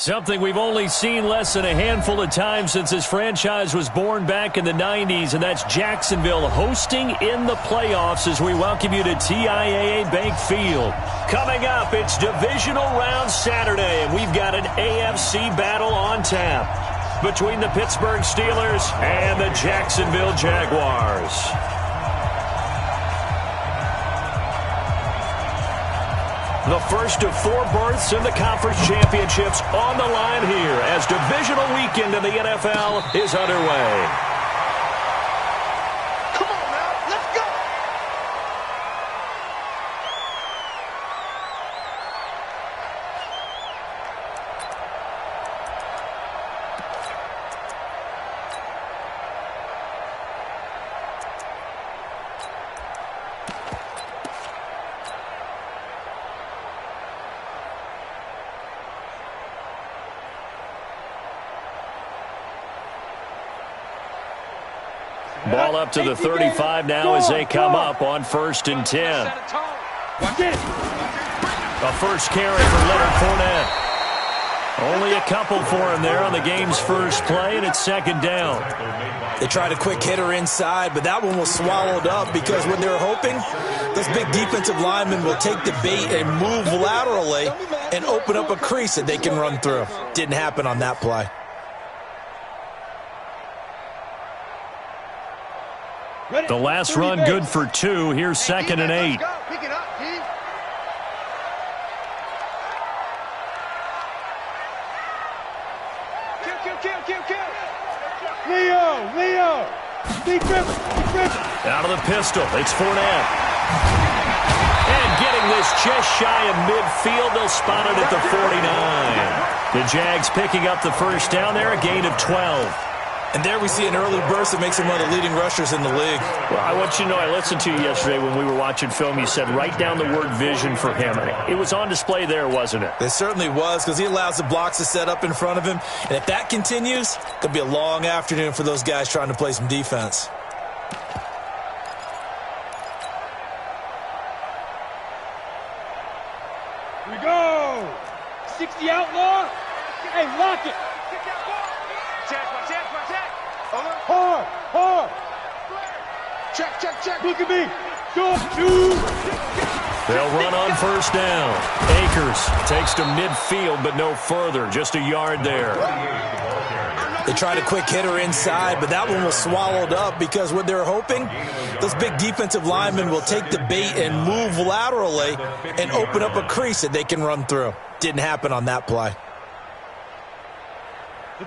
Something we've only seen less than a handful of times since this franchise was born back in the 90s, and that's Jacksonville hosting in the playoffs as we welcome you to TIAA Bank Field. Coming up, it's Divisional Round Saturday, and we've got an AFC battle on tap between the Pittsburgh Steelers and the Jacksonville Jaguars. The first of 4 berths in the conference championships on the line here as divisional weekend in the NFL is underway. Come on now, let's go! Ball up to the 35 now as they come up on 1st and 10. A first carry for Leonard Fournette. Only a couple for him there on the game's first play, and it's 2nd down. They tried a quick hitter inside, but that one was swallowed up because what they're hoping, this big defensive lineman will take the bait and move laterally and open up a crease that they can run through. Didn't happen on that play. The last run good for 2. Here's 2nd and 8. Pick it up, G. Kill. Leo. Big Griffin. Out of the pistol, it's Fournette. And getting this just shy of midfield, they'll spot it at the 49. The Jags picking up the first down there, a gain of 12. And there we see an early burst that makes him one of the leading rushers in the league. Well, I want you to know, I listened to you yesterday when we were watching film. You said write down the word vision for him. It was on display there, wasn't it? It certainly was, because he allows the blocks to set up in front of him. And if that continues, it could be a long afternoon for those guys trying to play some defense. Here we go. 60 outlaw. Hey, lock it. Hard. Check. Look at me. Shoot. They'll run on 1st down. Akers takes to midfield, but no further. Just a yard there. They tried a quick hitter inside, but that one was swallowed up because what they're hoping, this big defensive lineman will take the bait and move laterally and open up a crease that they can run through. Didn't happen on that play.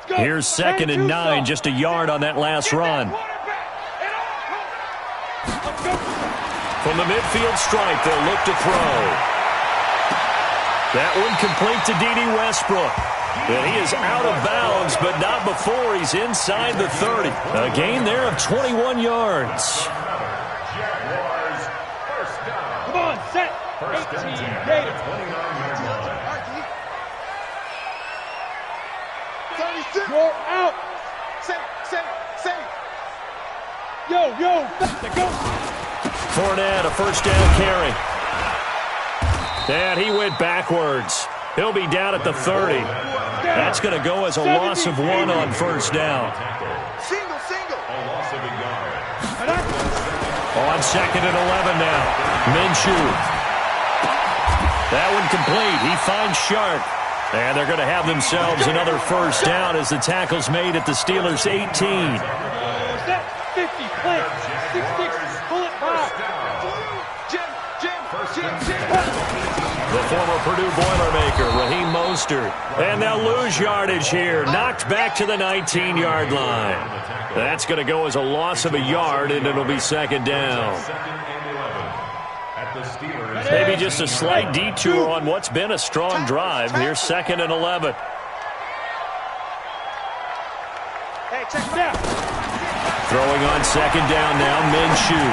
Here's 2nd and 9, just a yard on that last run. From the midfield stripe, they'll look to throw. That one complete to D.D. Westbrook. And he is out of bounds, but not before he's inside the 30. A gain there of 21 yards. Come on, set. 18, Gators. You're out. Say. Yo, go. Fournette, a first down carry. And he went backwards. He'll be down at the 30. That's going to go as a loss of 1 on 1st down. Single. On 2nd and 11 now. Minshew. That one complete. He finds Sharp. And they're going to have themselves another first down as the tackle's made at the Steelers' 18. 50, plant. 6, pull it back. Jim. The former Purdue Boilermaker, Raheem Mostert. And they'll lose yardage here. Knocked back to the 19-yard line. That's going to go as a loss of a yard, and it'll be 2nd down. Maybe just a slight detour on what's been a strong drive. Here's 2nd and 11. Hey, check it out. Throwing on 2nd down now, Minshew.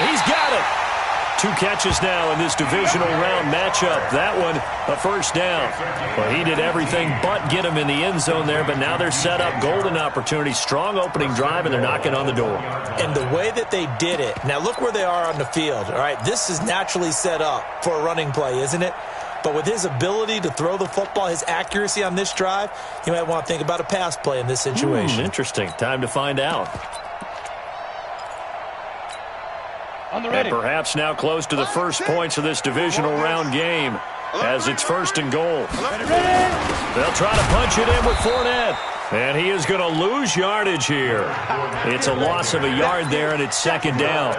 He's got it. 2 catches now in this divisional round matchup. That one, a first down. Well, he did everything but get him in the end zone there, but now they're set up. Golden opportunity, strong opening drive, and they're knocking on the door. And the way that they did it, now look where they are on the field. All right, this is naturally set up for a running play, isn't it? But with his ability to throw the football, his accuracy on this drive, you might want to think about a pass play in this situation. Interesting. Time to find out. On the And ready. perhaps now close to the first points of this divisional round game as it's 1st and goal. They'll try to punch it in with Fournette. And he is going to lose yardage here. It's a loss of a yard there, and it's 2nd down.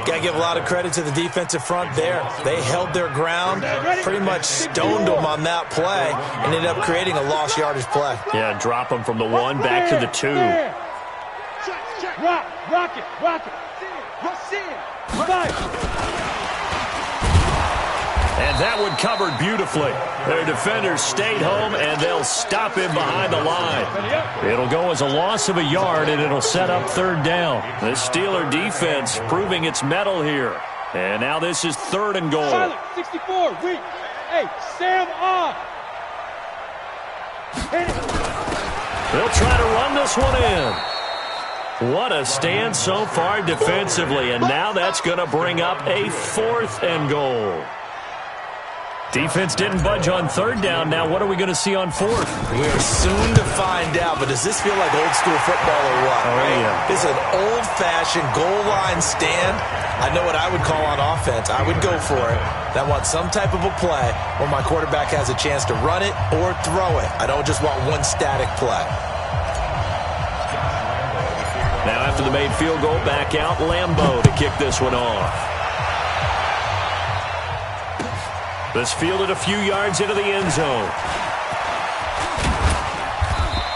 Got to give a lot of credit to the defensive front there. They held their ground, pretty much stoned them on that play, and ended up creating a lost yardage play. Yeah, drop them from the 1 back to the 2. Rock it. And that one covered beautifully. Their defenders stayed home, and they'll stop him behind the line. It'll go as a loss of a yard, and it'll set up 3rd down. The Steeler defense proving its mettle here. And now this is 3rd and goal. Silent, 64, weak. Hey, Sam off. Hit it. They'll try to run this one in. What a stand so far defensively, and now that's going to bring up a 4th and goal. Defense didn't budge on 3rd down. Now what are we going to see on 4th? We are soon to find out, but does this feel like old school football or what? Oh, right? yeah. This is an old-fashioned goal line stand. I know what I would call on offense. I would go for it. I want some type of a play where my quarterback has a chance to run it or throw it. I don't just want one static play. Now after the made field goal, back out Lambeau to kick this one off. This fielded a few yards into the end zone.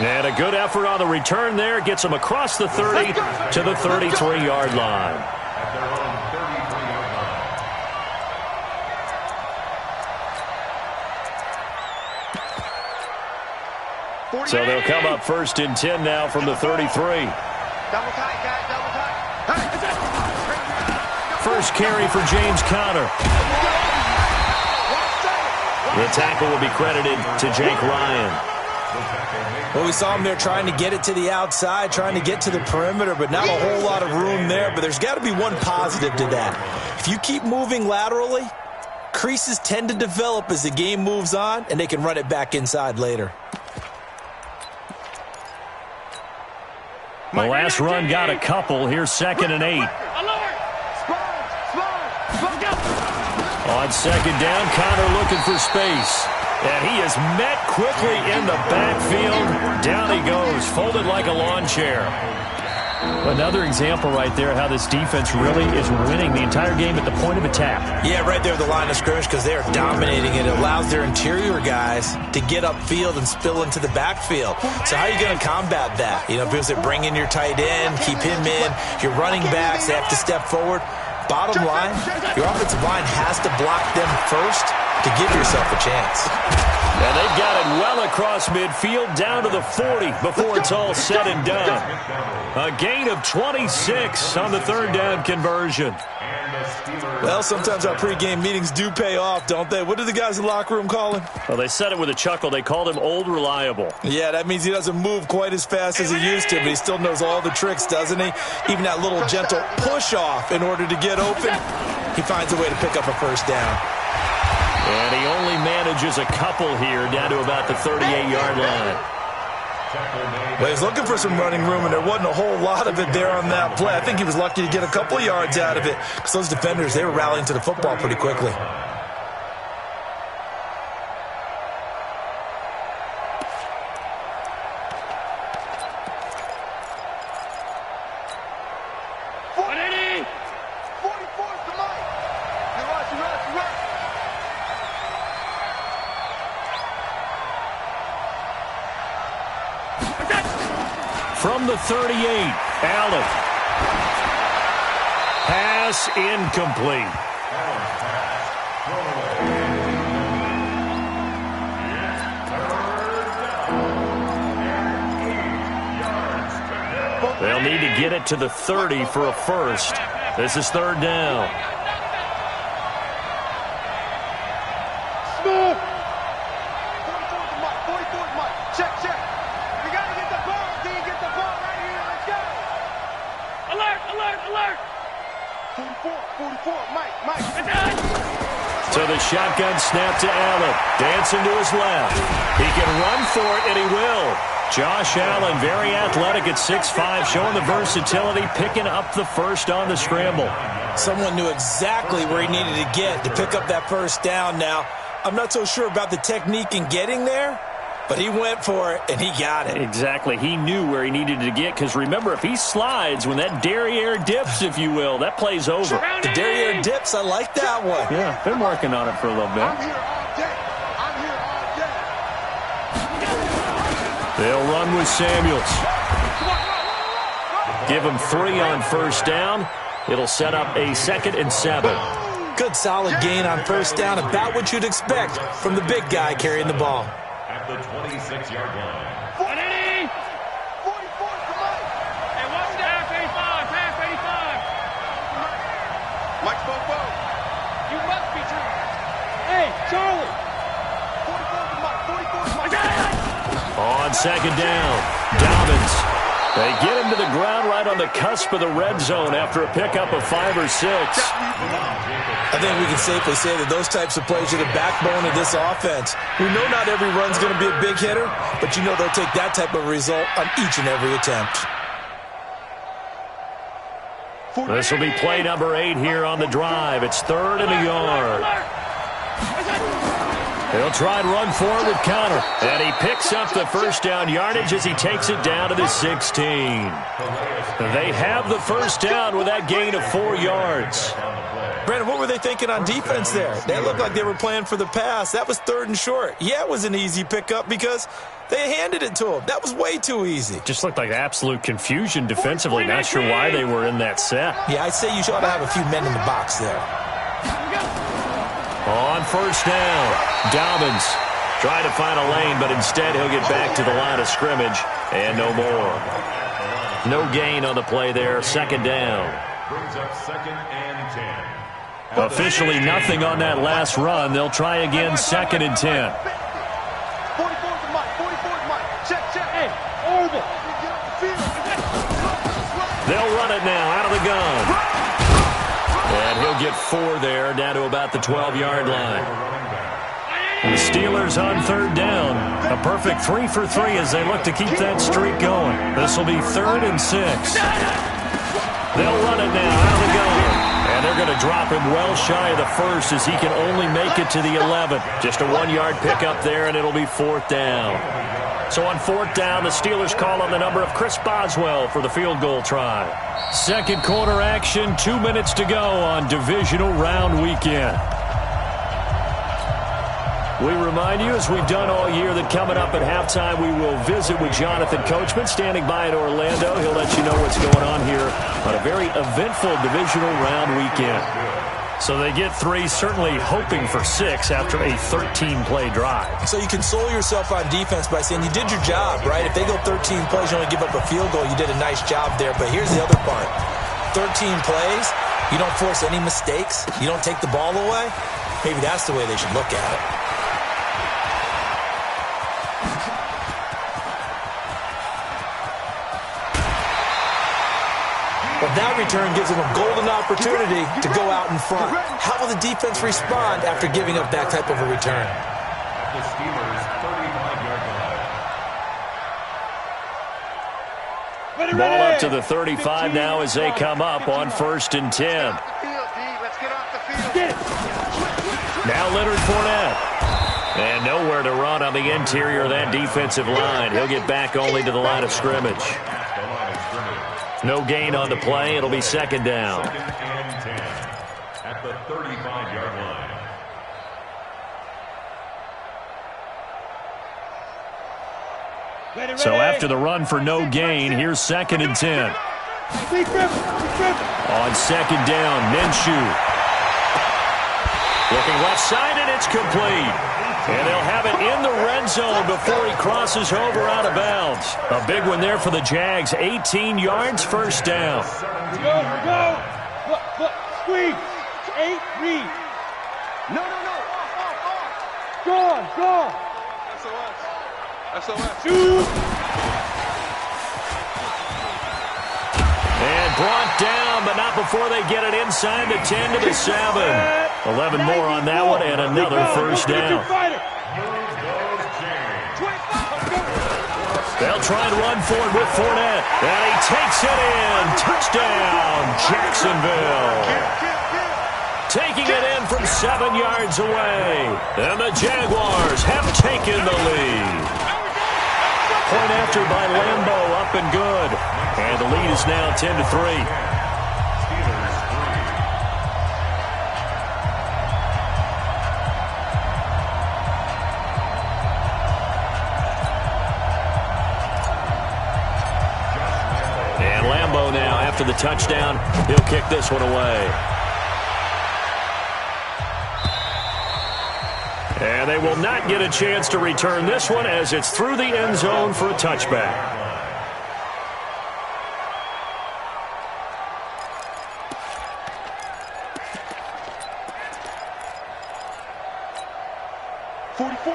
And a good effort on the return there. Gets him across the 30 to the 33-yard line. So they'll come up 1st and 10 now from the 33. Double tight, guys, double tight. First carry for James Conner. The tackle will be credited to Jake Ryan. Well, we saw him there trying to get it to the outside, trying to get to the perimeter, but not a whole lot of room there. But there's got to be one positive to that. If you keep moving laterally, creases tend to develop as the game moves on, and they can run it back inside later. The last run got a couple. Here's 2nd and 8. On 2nd down, Conner looking for space. And he is met quickly in the backfield. Down he goes, folded like a lawn chair. Another example right there how this defense really is winning the entire game at the point of attack. Yeah, right there at the line of scrimmage because they are dominating it. It allows their interior guys to get upfield and spill into the backfield. So how are you going to combat that? You know, because they bring in your tight end, keep him in. Your running backs, they have to step forward. Bottom line, your offensive line has to block them first to give yourself a chance. And they've got it well across midfield, down to the 40 before it's all said and done. A gain of 26 on the 3rd down conversion. Well, sometimes our pregame meetings do pay off, don't they? What do the guys in the locker room call him? Well, they said it with a chuckle. They called him Old Reliable. Yeah, that means he doesn't move quite as fast as he used to, but he still knows all the tricks, doesn't he? Even that little gentle push-off in order to get open, he finds a way to pick up a 1st down. And he only manages a couple here down to about the 38-yard line. Well, he's looking for some running room, and there wasn't a whole lot of it there on that play. I think he was lucky to get a couple of yards out of it because those defenders, they were rallying to the football pretty quickly. From the 38, Allen. Pass incomplete. They'll need to get it to the 30 for a first. This is 3rd down. Smooth. 44's Mike. Check. We got to get the ball. D, get the ball right here. Let's go. Alert. 44. 44, Mike. To the shotgun snap to Allen. Dancing to his left. He can run for it, and he will. Josh Allen, very athletic at 6'5", showing the versatility, picking up the first on the scramble. Someone knew exactly where he needed to get to pick up that first down now. I'm not so sure about the technique in getting there, but he went for it, and he got it. Exactly. He knew where he needed to get, because remember, if he slides, when that derriere dips, if you will, that play's over. The derriere dips, I like that one. Yeah, been working on it for a little bit. I'm here all day. They'll run with Samuels. Give him 3 on first down. It'll set up a 2nd and 7. Good solid gain on first down, about what you'd expect from the big guy carrying the ball. At the 26-yard line. 44 for Mike. Hey, watch the half 85, half 85. Mike Bobo. You must be true. Hey, Charlie. 44 for Mike. On 2nd down, Dobbins. They get him to the ground right on the cusp of the red zone after a pickup of 5 or 6. I think we can safely say that those types of plays are the backbone of this offense. We know not every run's going to be a big hitter, but you know they'll take that type of result on each and every attempt. This will be play number 8 here on the drive. It's 3rd and a yard. He'll try and run forward with Connor. And he picks up the first down yardage as he takes it down to the 16. They have the first down with that gain of 4 yards. Brandon, what were they thinking on defense there? They looked like they were playing for the pass. That was 3rd and short. Yeah, it was an easy pickup because they handed it to him. That was way too easy. Just looked like absolute confusion defensively. Not sure why they were in that set. Yeah, I'd say you ought to have a few men in the box there. On first down, Dobbins trying to find a lane, but instead he'll get back to the line of scrimmage and no more. No gain on the play there. 2nd down. Brings up 2nd and 10. Officially nothing on that last run. They'll try again, 2nd and 10. 44 for Mike. 44 for Mike. Check. Hey, Orville. They'll run it now out of the gun. And he'll get 4 there, down to about the 12-yard line. The Steelers on 3rd down. A perfect 3 for 3 as they look to keep that streak going. This will be 3rd and 6. They'll run it now out of the gun. And they're going to drop him well shy of the first as he can only make it to the 11. Just a 1-yard pickup there, and it'll be 4th down. So on 4th down, the Steelers call on the number of Chris Boswell for the field goal try. 2nd quarter action, 2 minutes to go on divisional round weekend. We remind you, as we've done all year, that coming up at halftime, we will visit with Jonathan Coachman, standing by in Orlando. He'll let you know what's going on here on a very eventful divisional round weekend. So they get 3, certainly hoping for 6 after a 13-play drive. So you console yourself on defense by saying you did your job, right? If they go 13 plays, you only give up a field goal, you did a nice job there. But here's the other part. 13 plays, you don't force any mistakes, you don't take the ball away. Maybe that's the way they should look at it. But that return gives them a golden opportunity to go out in front. How will the defense respond after giving up that type of a return? The Steelers' 35-yard line. Ball up to the 35 now as they come up on 1st and 10. Let's get off the field. Now Leonard Fournette. And nowhere to run on the interior of that defensive line. He'll get back only to the line of scrimmage. No gain on the play. It'll be 2nd down. 2nd and 10 at the 35-yard line. So after the run for no gain, here's 2nd and 10. On 2nd down, Minshew. Looking left side, and it's complete. And they'll have it in the red zone before he crosses over out of bounds. A big one there for the Jags. 18 yards, 1st down. Go. Look, squeeze. 8, read. No. Go. SOS. Shoot. And brought down, but not stop before they get it inside the 10 to the 7. 11 more on that one and another first down. They'll try and run for it with Fournette. And he takes it in. Touchdown, Jacksonville. Taking it in from 7 yards away. And the Jaguars have taken the lead. Point after by Lambo, up and good. And the lead is now 10-3. And Lambo now, after the touchdown, he'll kick this one away. And they will not get a chance to return this one as it's through the end zone for a touchback.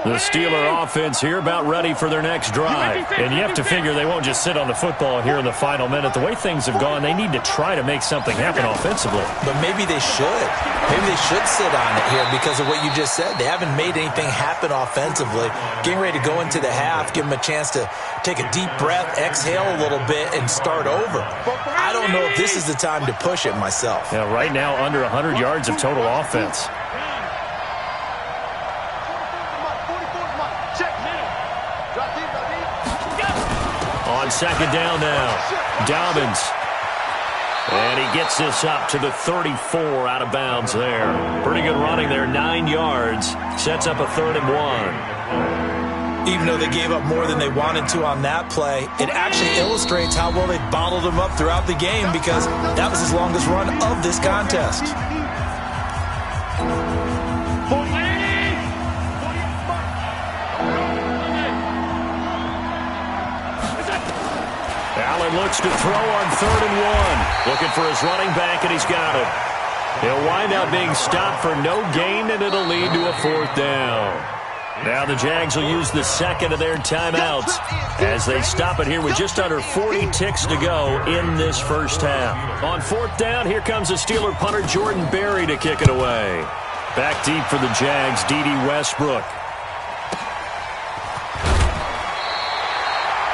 The Steeler offense here about ready for their next drive. And you have to figure they won't just sit on the football here in the final minute. The way things have gone, they need to try to make something happen offensively. But maybe they should. Maybe they should sit on it here because of what you just said. They haven't made anything happen offensively. Getting ready to go into the half, give them a chance to take a deep breath, exhale a little bit, and start over. I don't know if this is the time to push it myself. Yeah, right now under 100 yards of total offense. On second down now, Dobbins. And he gets this up to the 34 out of bounds there. Pretty good running there, 9 yards. Sets up a 3rd and 1. Even though they gave up more than they wanted to on that play, it actually illustrates how well they bottled them up throughout the game because that was his longest run of this contest. Allen looks to throw on 3rd and 1. Looking for his running back, and he's got it. He'll wind up being stopped for no gain, and it'll lead to a 4th down. Now the Jags will use the second of their timeouts as they stop it here with just under 40 ticks to go in this first half. On 4th down, here comes the Steeler punter Jordan Berry to kick it away. Back deep for the Jags, D.D. Westbrook.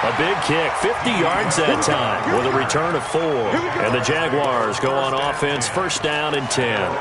A big kick, 50 yards that time with a return of 4. And the Jaguars go on offense, 1st down and 10.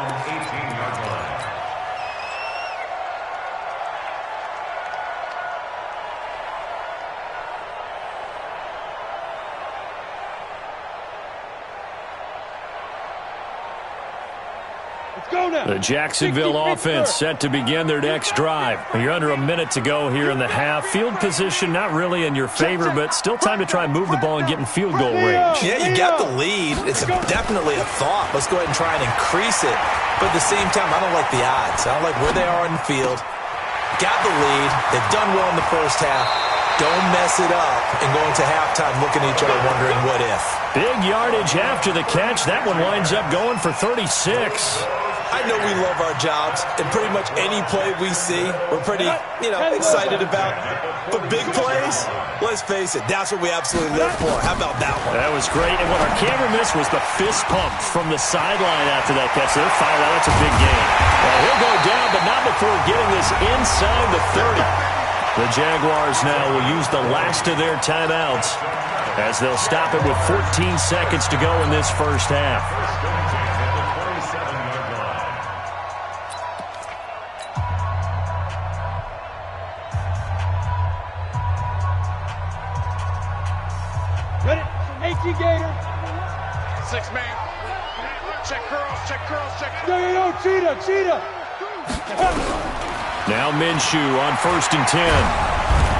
The Jacksonville offense set to begin their next drive. You're under a minute to go here in the half. Field position not really in your favor, but still time to try and move the ball and get in field goal range. Yeah, you got the lead. It's definitely a thought. Let's go ahead and try and increase it. But at the same time, I don't like the odds. I don't like where they are in the field. Got the lead. They've done well in the first half. Don't mess it up and go into halftime looking at each other wondering what if. Big yardage after the catch. That one winds up going for 36. I know we love our jobs, and pretty much any play we see, we're pretty, excited about. But big plays, let's face it, that's what we absolutely live for. How about that one? That was great, and what our camera missed was the fist pump from the sideline after that catch. They're fired out. That's a big game. Well, he'll go down, but not before getting this inside the 30. The Jaguars now will use the last of their timeouts as they'll stop it with 14 seconds to go in this first half. Gator. 6-man. Check curls, check curls, check. Yo, cheetah. Now Minshew on 1st and 10.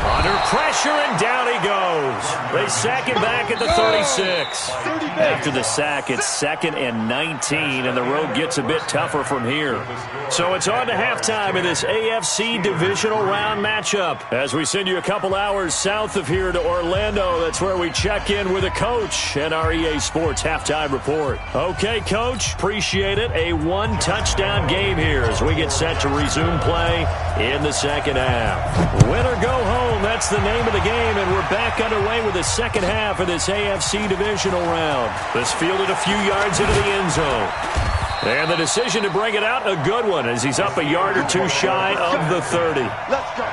Under pressure, and down he goes. They sack him back at the 36. After the sack, it's 2nd and 19, and the road gets a bit tougher from here. So it's on to halftime in this AFC divisional round matchup. As we send you a couple hours south of here to Orlando, that's where we check in with a coach and our EA Sports halftime report. Okay, Coach, appreciate it. A 1-touchdown game here as we get set to resume play in the second half. Win or go home and that's the name of the game, and we're back underway with the second half of this AFC divisional round. This fielded a few yards into the end zone. And the decision to bring it out, a good one, as he's up a yard or two shy of the 30. Let's go.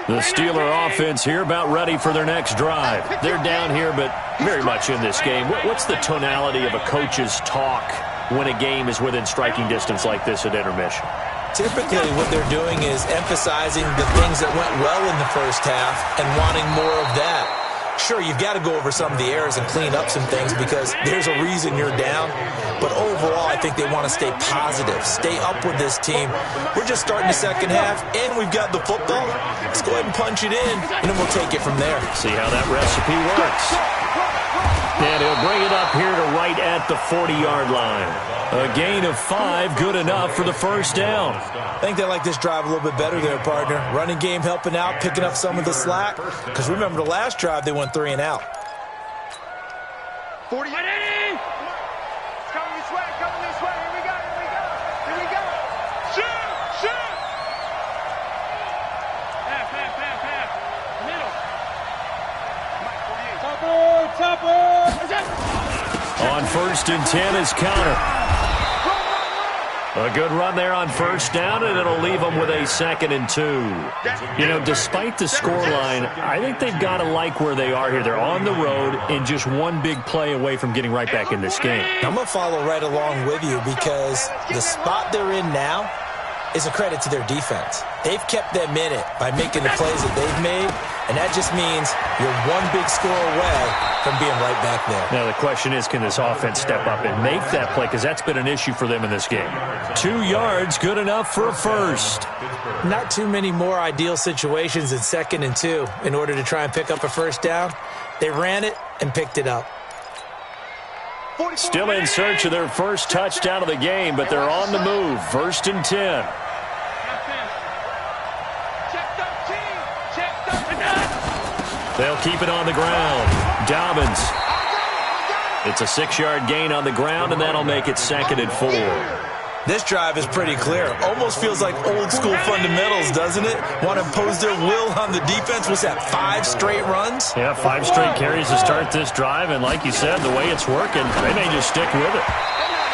The Steeler offense here about ready for their next drive. They're down here, but very much in this game. What's the tonality of a coach's talk when a game is within striking distance like this at intermission? Typically, what they're doing is emphasizing the things that went well in the first half and wanting more of that. Sure, you've got to go over some of the errors and clean up some things because there's a reason you're down. But overall, I think they want to stay positive, stay up with this team. We're just starting the second half, and we've got the football. Let's go ahead and punch it in, and then we'll take it from there. See how that recipe works. And he'll bring it up here to right at the 40-yard line. A gain of 5, good enough for the first down. I think they like this drive a little bit better there, partner. Running game helping out, picking up some of the slack. Because remember, the last drive, they went 3 and out. 40. It's coming this way, coming this way. Here we go, here we go. Here we go. Shoot, shoot. Half. Middle. Topper. On first and 10 is Counter. A good run there on first down, and it'll leave them with a 2nd and 2. You know, despite the scoreline, I think they've got to like where they are here. They're on the road and just one big play away from getting right back in this game. I'm going to follow right along with you because the spot they're in now is a credit to their defense. They've kept them in it by making the plays that they've made, and that just means you're one big score away from being right back there. Now, the question is, can this offense step up and make that play? Because that's been an issue for them in this game. 2 yards, good enough for a first. Not too many more ideal situations in 2nd and 2 in order to try and pick up a first down. They ran it and picked it up. Still in search of their first touchdown of the game, but they're on the move. 1st and 10. They'll keep it on the ground. Dobbins. It's a 6-yard gain on the ground, and that'll make it 2nd and 4. This drive is pretty clear. Almost feels like old school fundamentals, doesn't it? Want to impose their will on the defense. Was that 5 straight runs? Yeah, 5 straight carries to start this drive, and like you said, the way it's working, they may just stick with it.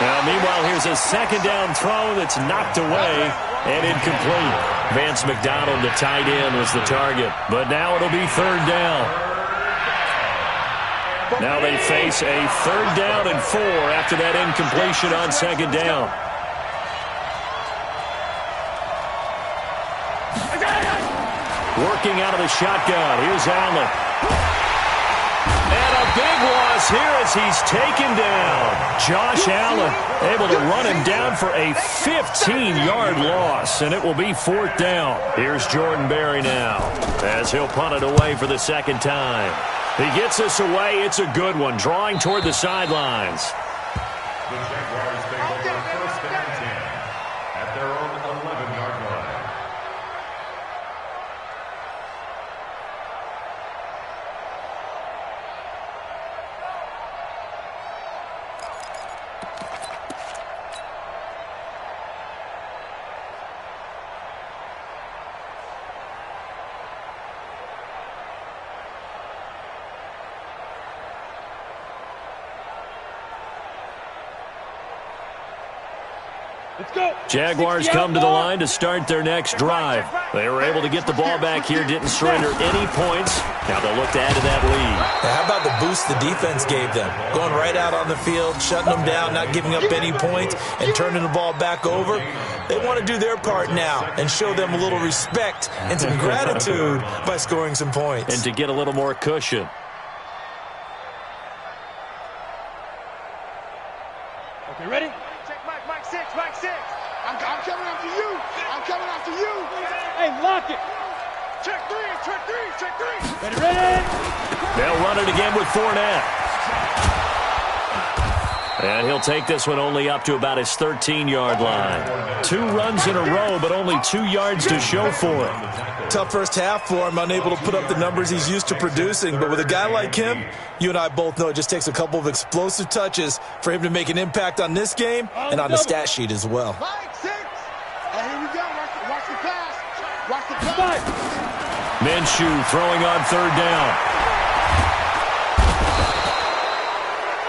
Now, meanwhile, here's a 2nd down throw that's knocked away and incomplete. Vance McDonald, the tight end, was the target, but now it'll be 3rd down. Now they face a 3rd down and 4 after that incompletion on 2nd down. Working out of the shotgun. Here's Allen. And a big loss here as he's taken down. Josh Allen able to run him down for a 15-yard loss, and it will be 4th down. Here's Jordan Berry now as he'll punt it away for the 2nd time. He gets this away. It's a good one, drawing toward the sidelines. The Jaguars take over 1st and 10 at their own 11-yard line. Let's go. Jaguars come to the line to start their next drive. They were able to get the ball back here, didn't surrender any points. Now they'll look to add to that lead. Now, how about the boost the defense gave them? Going right out on the field, shutting them down, not giving up any points, and turning the ball back over. They want to do their part now and show them a little respect and some gratitude by scoring some points. And to get a little more cushion. Okay, ready? Mike 6. I'm coming after you. I'm coming after you. Hey, lock it. Check 3. Ready? They'll run it again with Fournette. And he'll take this one only up to about his 13-yard line. 2 runs in a row, but only 2 yards to show for it. tough first half for him, unable to put up the numbers he's used to producing. But with a guy like him, you and I both know it just takes a couple of explosive touches for him to make an impact on this game and on the stat sheet as well. 5-6. And here we go. Watch the pass. Watch the pass. Minshew throwing on third down.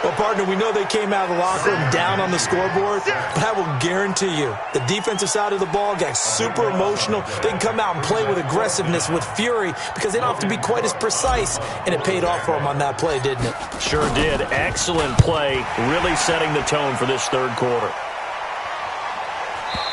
Well, partner, we know they came out of the locker room down on the scoreboard, but I will guarantee you the defensive side of the ball got super emotional. They can come out and play with aggressiveness, with fury, because they don't have to be quite as precise, and it paid off for them on that play, didn't it? Sure did. Excellent play, really setting the tone for this third quarter.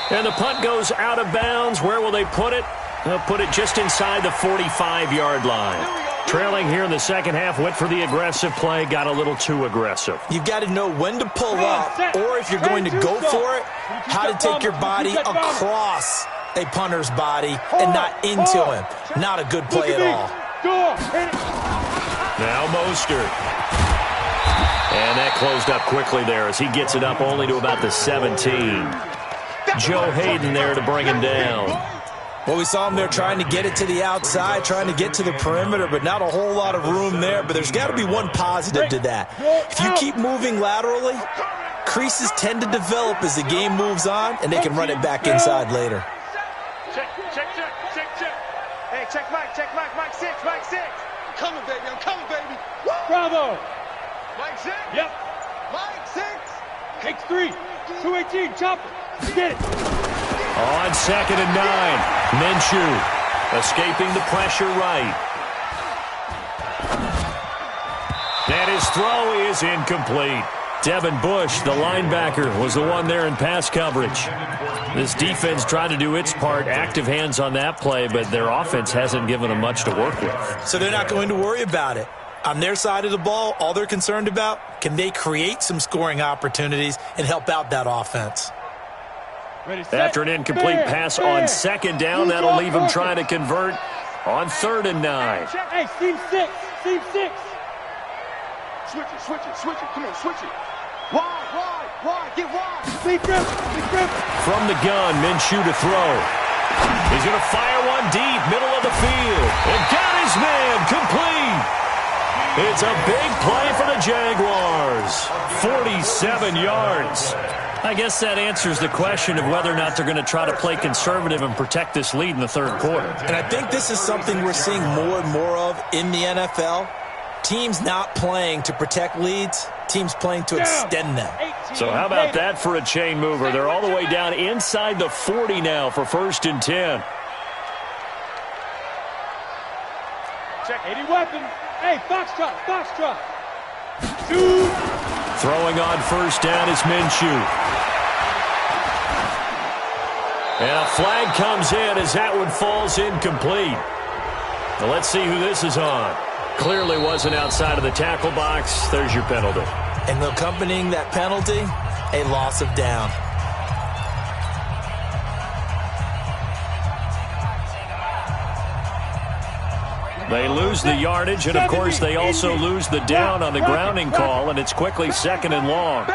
And the punt goes out of bounds. Where will they put it? They'll put it just inside the 45-yard line. Trailing here in the second half, went for the aggressive play, got a little too aggressive. You've got to know when to pull up, or if you're going to go for it, how to take your body across a punter's body and not into him. Not a good play at all. Now Mostert. And that closed up quickly there as he gets it up only to about the 17. Joe Hayden there to bring him down. Well, we saw him there trying to get it to the outside, trying to get to the perimeter, but not a whole lot of room there. But there's got to be one positive to that. If you keep moving laterally, creases tend to develop as the game moves on, and they can run it back inside later. Check. Hey, check Mike, Mike 6. I'm coming, baby, Woo! Bravo. Mike 6. Yep. Mike 6. Takes 3. 218. Chop it. Get it. On 2nd and 9, Minshew escaping the pressure right. And his throw is incomplete. Devin Bush, the linebacker, was the one there in pass coverage. This defense tried to do its part, active hands on that play, but their offense hasn't given them much to work with. So they're not going to worry about it. On their side of the ball, all they're concerned about, can they create some scoring opportunities and help out that offense? After an incomplete pass on 2nd down, that'll leave him trying to convert on 3rd and 9. Hey, seam 6. Switch it. Come on, switch it. Wide. Get wide. Big grip. From the gun, Minshew to throw. He's going to fire one deep, middle of the field. And got his man complete. It's a big play for the Jaguars. 47 yards. I guess that answers the question of whether or not they're going to try to play conservative and protect this lead in the third quarter. And I think this is something we're seeing more and more of in the NFL. Teams not playing to protect leads, teams playing to extend them. So how about that for a chain mover? They're all the way down inside the 40 now for 1st and 10. Check 80 weapon. Hey, Foxtrot. Throwing on 1st down is Minshew. And a flag comes in as that one falls incomplete. Now let's see who this is on. Clearly wasn't outside of the tackle box. There's your penalty. And accompanying that penalty, a loss of down. They lose the yardage, and of course they also lose the down on the grounding call, and it's quickly 2nd and long.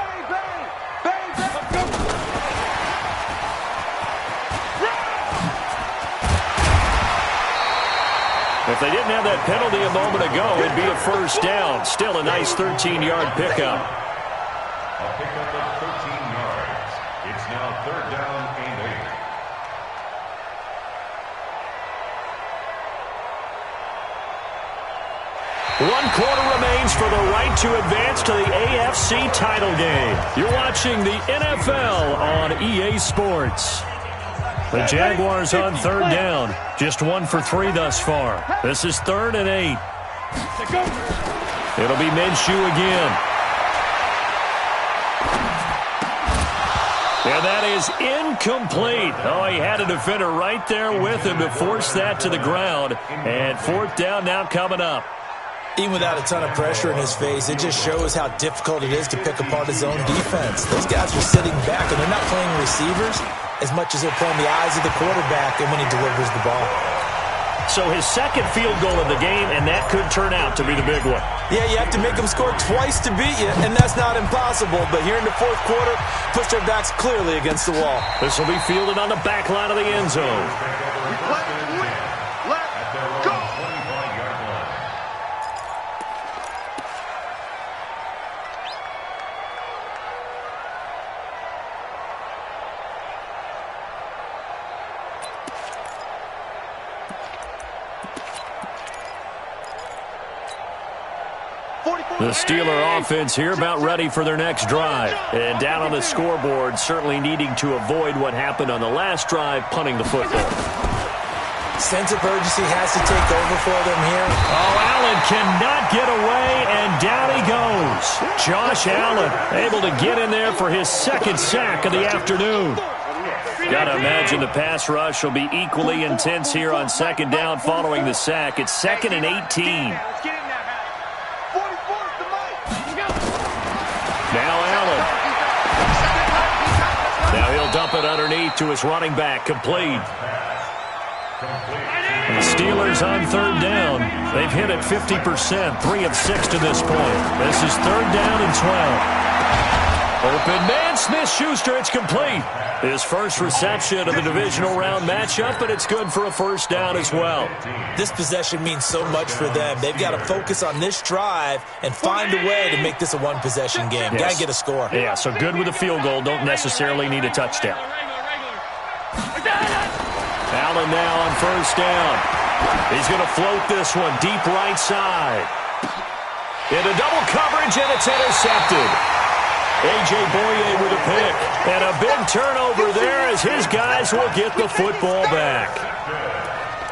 If they didn't have that penalty a moment ago, it'd be a 1st down. Still a nice 13-yard pickup. A pickup of 13 yards. It's now 3rd down and 8. 1 quarter remains for the right to advance to the AFC title game. You're watching the NFL on EA Sports. The Jaguars on 3rd down. Just 1 for 3 thus far. This is 3rd and 8. It'll be Minshew again. And that is incomplete. Oh, he had a defender right there with him to force that to the ground. And 4th down now coming up. Even without a ton of pressure in his face, it just shows how difficult it is to pick apart his own defense. Those guys are sitting back, and they're not playing receivers as much as they're playing the eyes of the quarterback and when he delivers the ball. So his 2nd field goal of the game, and that could turn out to be the big one. Yeah, you have to make them score twice to beat you, and that's not impossible. But here in the 4th quarter, push their backs clearly against the wall. This will be fielded on the back line of the end zone. We play to win. The Steeler offense here about ready for their next drive. And down on the scoreboard, certainly needing to avoid what happened on the last drive, punting the football. Sense of urgency has to take over for them here. Oh, Allen cannot get away, and down he goes. Josh Allen able to get in there for his second sack of the afternoon. Got to imagine the pass rush will be equally intense here on second down following the sack. It's 2nd and 18. Now Allen. Now he'll dump it underneath to his running back. Complete. And the Steelers on third down. They've hit it 50%, 3 of 6 to this point. This is 3rd down and 12. Open man, Smith-Schuster, it's complete. His first reception of the divisional round matchup, but it's good for a first down as well. This possession means so much for them. They've got to focus on this drive and find a way to make this a one-possession game. Yes. Got to get a score. Yeah, so good with a field goal. Don't necessarily need a touchdown. Allen now on first down. He's going to float this one deep right side. Into double coverage, and it's intercepted. A.J. Boye with a pick. And a big turnover there as his guys will get the football back.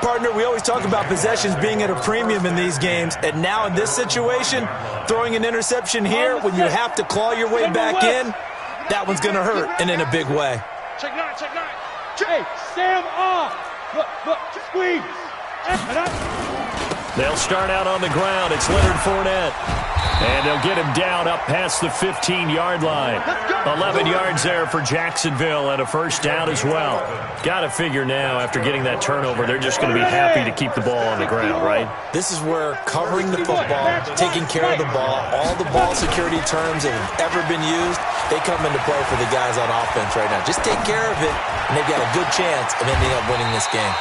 Partner, we always talk about possessions being at a premium in these games, and now in this situation, throwing an interception here when you have to claw your way back in, that one's going to hurt, and in a big way. Check 9, check 9. Hey, Sam off. Look, squeeze. They'll start out on the ground. It's Leonard Fournette. And they'll get him down up past the 15-yard line. 11 yards there for Jacksonville and a first down as well. Got to figure now, after getting that turnover, they're just going to be happy to keep the ball on the ground, right? This is where covering the football, taking care of the ball, all the ball security terms that have ever been used, they come into play for the guys on offense right now. Just take care of it, and they've got a good chance of ending up winning this game.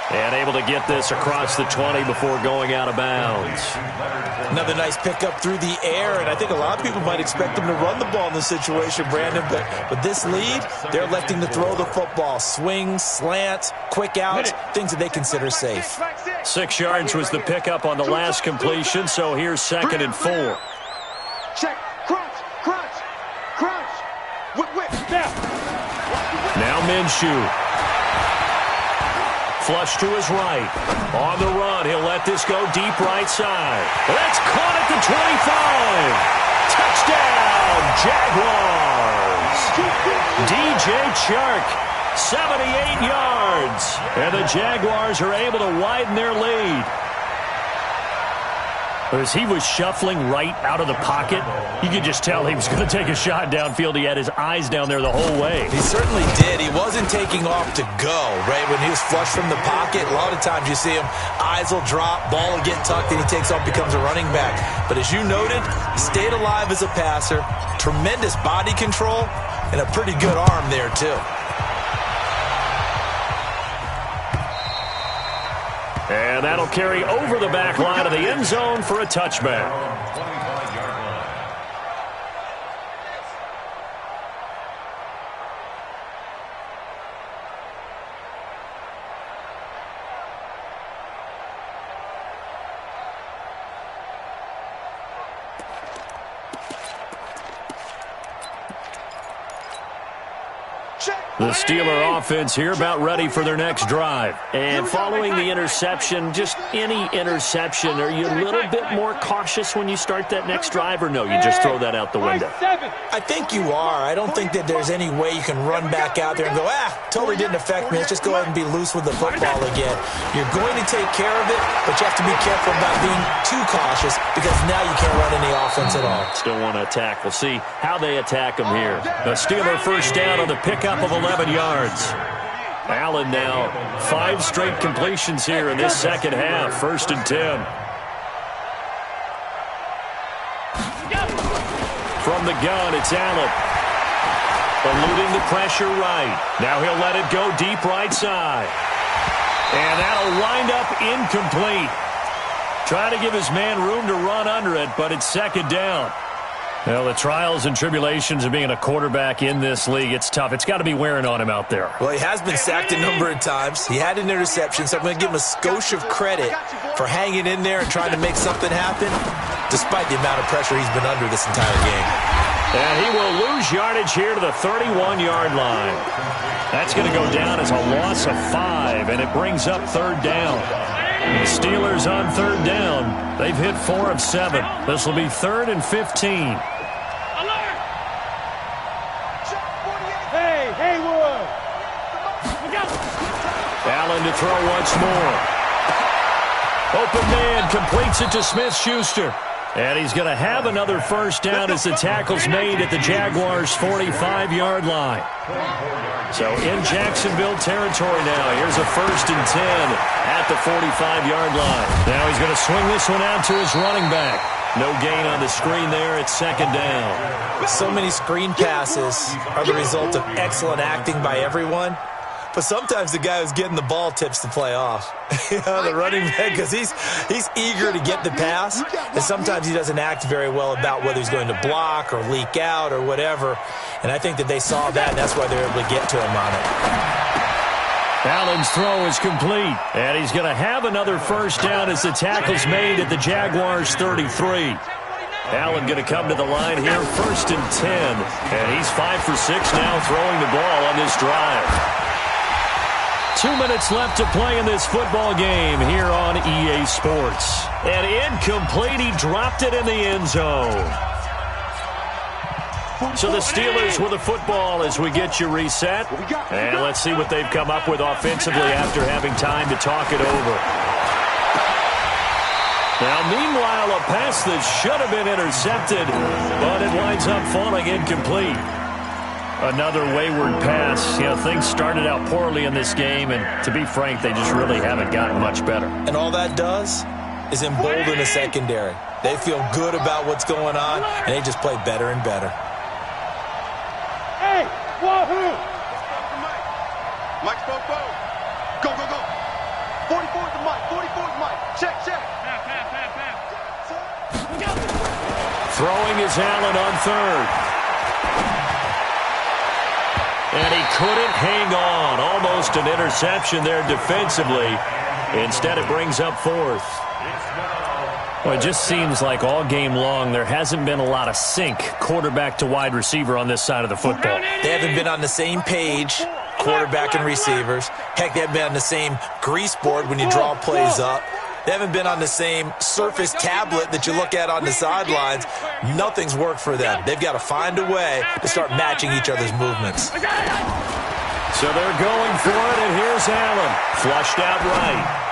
And able to get this across the 20 before going out of bounds. Another nice pickup through the air, and I think a lot of people might expect them to run the ball in this situation, Brandon, but with this lead, they're electing to throw the football. Swings, slants, quick outs, things that they consider safe. 6 yards was the pickup on the last completion, so here's 2nd and 4. Check, crunch. Whip. Now Minshew. Flush to his right. On the run, he'll let this go deep right side. That's caught at the 25. Touchdown, Jaguars. DJ Chark, 78 yards. And the Jaguars are able to widen their lead. As he was shuffling right out of the pocket, you could just tell he was going to take a shot downfield. He had his eyes down there the whole way. He certainly did. He wasn't taking off to go, right? When he was flushed from the pocket, a lot of times you see him, eyes will drop, ball will get tucked, and he takes off, becomes a running back. But as you noted, stayed alive as a passer, tremendous body control, and a pretty good arm there, too. And that'll carry over the back line of the end zone for a touchback. The Steeler offense here about ready for their next drive. And following the interception, just any interception, are you a little bit more cautious when you start that next drive, or no, you just throw that out the window? I think you are. I don't think that there's any way you can run back out there and go, totally didn't affect me. Let's just go ahead and be loose with the football again. You're going to take care of it, but you have to be careful about being too cautious because now you can't run any offense at all. Still want to attack. We'll see how they attack them here. The Steeler first down on the pickup of 11 yards. Allen now 5 straight completions here in this second half. 1st and 10. From the gun, it's Allen. Eluding the pressure right. Now he'll let it go deep right side. And that'll wind up incomplete. Trying to give his man room to run under it, but it's 2nd down. Well, the trials and tribulations of being a quarterback in this league, it's tough. It's got to be wearing on him out there. Well, he has been sacked a number of times. He had an interception, so I'm going to give him a skosh of credit for hanging in there and trying to make something happen. despite the amount of pressure he's been under this entire game. And he will lose yardage here to the 31-yard line. That's going to go down as a loss of 5, and it brings up third down. The Steelers on third down. They've hit 4 of 7. This will be 3rd and 15. Hey, Haywood! Allen to throw once more. Open man completes it to Smith-Schuster. And he's going to have another first down as the tackle's made at the Jaguars' 45-yard line. So in Jacksonville territory now. Here's a 1st and 10 at the 45-yard line. Now he's going to swing this one out to his running back. No gain on the screen there. It's 2nd down. So many screen passes are the result of excellent acting by everyone. But sometimes the guy who's getting the ball tips the play off. The running back, because he's eager to get the pass, and sometimes he doesn't act very well about whether he's going to block or leak out or whatever. And I think that they saw that, and that's why they were able to get to him on it. Allen's throw is complete, and he's going to have another first down as the tackle's made at the Jaguars' 33. Allen going to come to the line here, 1st and 10. And he's 5 for 6 now throwing the ball on this drive. 2 minutes left to play in this football game here on EA Sports. And incomplete, he dropped it in the end zone. So the Steelers with the football as we get you reset. And let's see what they've come up with offensively after having time to talk it over. Now, meanwhile, a pass that should have been intercepted, but it winds up falling incomplete. Another wayward pass. Things started out poorly in this game, and to be frank, they just really haven't gotten much better. And all that does is embolden the secondary. They feel good about what's going on, and they just play better and better. Hey, wahoo! Mike, go. Go. 44's the Mike. 44's Mike. Check. Throwing is Allen on 3rd. And he couldn't hang on. Almost an interception there defensively. Instead, it brings up 4th. Well, it just seems like all game long there hasn't been a lot of sync quarterback to wide receiver on this side of the football. They haven't been on the same page, quarterback and receivers. Heck, they haven't been on the same grease board when you draw plays up. They haven't been on the same Surface tablet that you look at on the sidelines. Nothing's worked for them. They've got to find a way to start matching each other's movements. So they're going for it, and here's Allen. Flushed out right.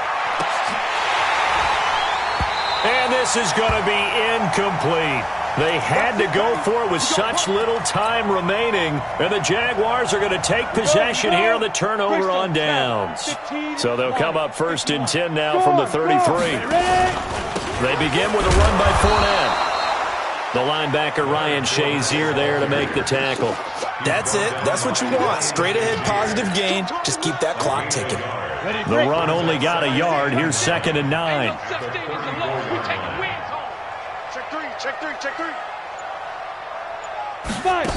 And this is going to be incomplete. They had to go for it with such little time remaining, and the Jaguars are going to take possession here on the turnover on downs. So they'll come up 1st and 10 now from the 33. They begin with a run by Fournette. The linebacker Ryan Shazier there to make the tackle. That's it. That's what you want. Straight ahead positive gain. Just keep that clock ticking. The run only got a yard. Here's 2nd and 9. Check three. 5.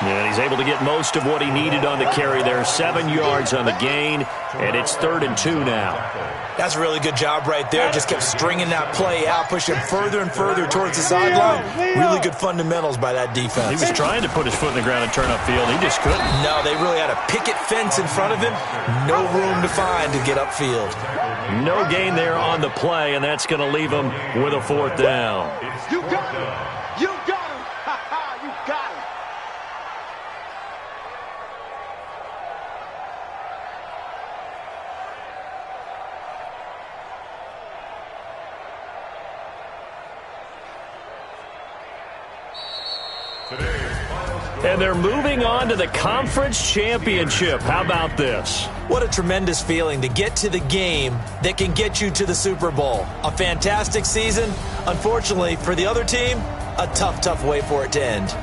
And he's able to get most of what he needed on the carry there. 7 yards on the gain, and it's 3rd and 2 now. That's a really good job right there. Just kept stringing that play out, pushing him further and further towards the sideline. Really good fundamentals by that defense. He was trying to put his foot in the ground and turn upfield. He just couldn't. No, they really had a picket fence in front of him. No room to find to get upfield. No gain there on the play, and that's going to leave him with a 4th down. You got him. You got him. You got him. And they're moving on to the conference championship. How about this? What a tremendous feeling to get to the game that can get you to the Super Bowl. A fantastic season. Unfortunately, for the other team, a tough way for it to end.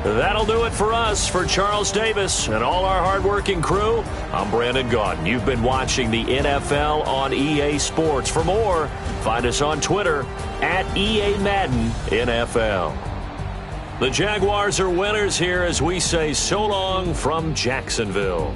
That'll do it for us. For Charles Davis and all our hardworking crew, I'm Brandon Gaudin. You've been watching the NFL on EA Sports. For more, find us on Twitter @EA Madden NFL. The Jaguars are winners here as we say so long from Jacksonville.